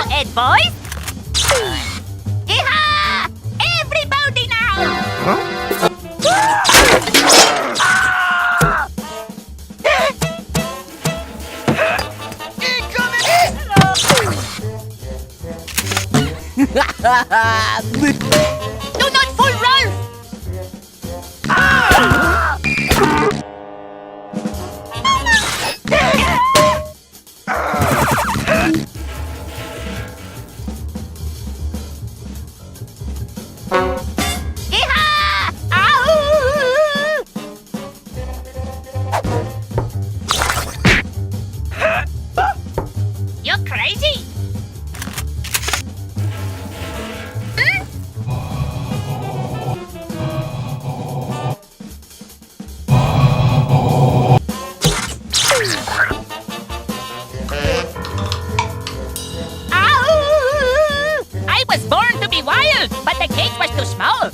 ahead, boys. Yeehaw! Everybody now! Do not fool Ralph! Yeehaw! Ow! You're crazy! Ow! I was born to be wild, but the cage was too small.